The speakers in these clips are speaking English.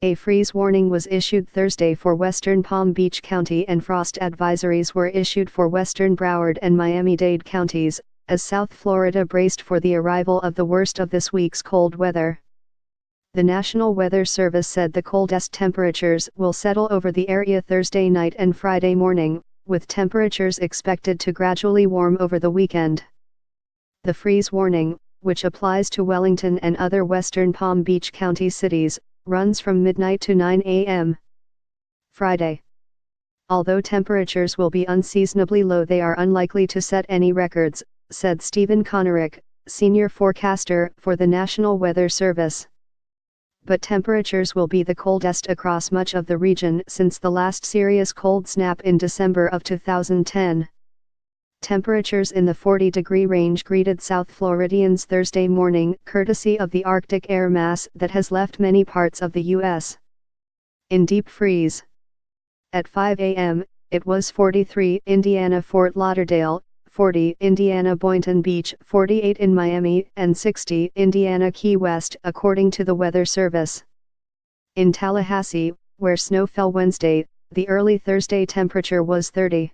A freeze warning was issued Thursday for western Palm Beach County and frost advisories were issued for western Broward and Miami-Dade counties, as South Florida braced for the arrival of the worst of this week's cold weather. The National Weather Service said the coldest temperatures will settle over the area Thursday night and Friday morning, with temperatures expected to gradually warm over the weekend. The freeze warning, which applies to Wellington and other western Palm Beach County cities, runs from midnight to 9 a.m. Friday. Although temperatures will be unseasonably low, they are unlikely to set any records, said Stephen Konarek, senior forecaster for the National Weather Service. But temperatures will be the coldest across much of the region since the last serious cold snap in December of 2010. Temperatures in the 40-degree range greeted South Floridians Thursday morning, courtesy of the Arctic air mass that has left many parts of the U.S. in deep freeze. At 5 a.m., it was 43 Indiana Fort Lauderdale, 40 Indiana Boynton Beach, 48 in Miami, and 60 Indiana Key West, according to the Weather Service. In Tallahassee, where snow fell Wednesday, the early Thursday temperature was 30.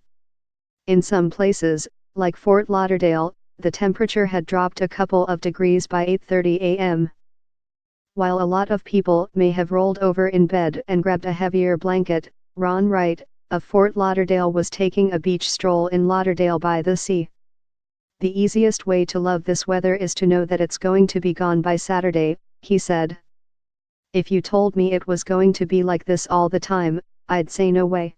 In some places, like Fort Lauderdale, the temperature had dropped a couple of degrees by 8:30 a.m. While a lot of people may have rolled over in bed and grabbed a heavier blanket, Ron Wright, of Fort Lauderdale, was taking a beach stroll in Lauderdale by the sea. "The easiest way to love this weather is to know that it's going to be gone by Saturday," he said. "If you told me it was going to be like this all the time, I'd say no way."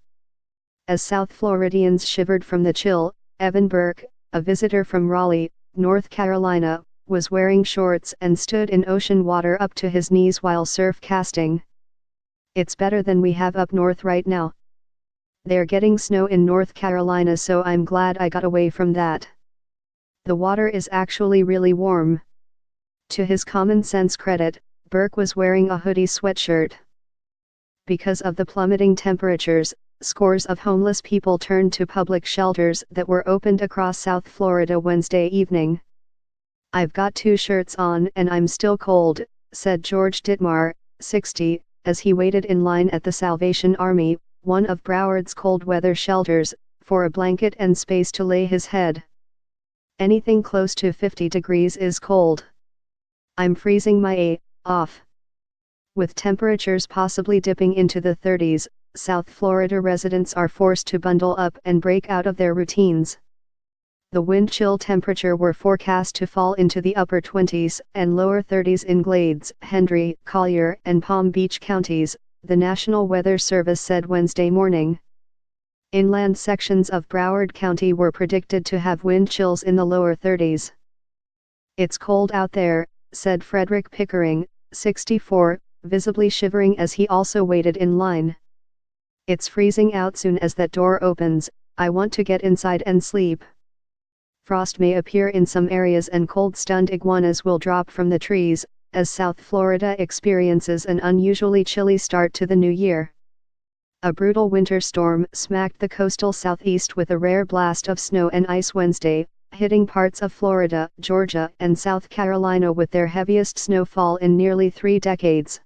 As South Floridians shivered from the chill, Evan Burke, a visitor from Raleigh, North Carolina, was wearing shorts and stood in ocean water up to his knees while surf casting. "It's better than we have up north right now. They're getting snow in North Carolina, so I'm glad I got away from that. The water is actually really warm." To his common sense credit, Burke was wearing a hoodie sweatshirt. Because of the plummeting temperatures, scores of homeless people turned to public shelters that were opened across South Florida Wednesday evening. "I've got 2 shirts on and I'm still cold," said George Dittmar, 60, as he waited in line at the Salvation Army, one of Broward's cold weather shelters, for a blanket and space to lay his head. "Anything close to 50 degrees is cold. I'm freezing my off." With temperatures possibly dipping into the 30s, South Florida residents are forced to bundle up and break out of their routines. The wind chill temperature were forecast to fall into the upper 20s and lower 30s in Glades, Hendry, Collier, and Palm Beach counties, the National Weather Service said Wednesday morning. Inland sections of Broward County were predicted to have wind chills in the lower 30s. "It's cold out there," said Frederick Pickering, 64, visibly shivering as he also waited in line. "It's freezing out soon as that door opens. I want to get inside and sleep." Frost may appear in some areas and cold-stunned iguanas will drop from the trees, as South Florida experiences an unusually chilly start to the new year. A brutal winter storm smacked the coastal southeast with a rare blast of snow and ice Wednesday, hitting parts of Florida, Georgia, and South Carolina with their heaviest snowfall in nearly 3 decades.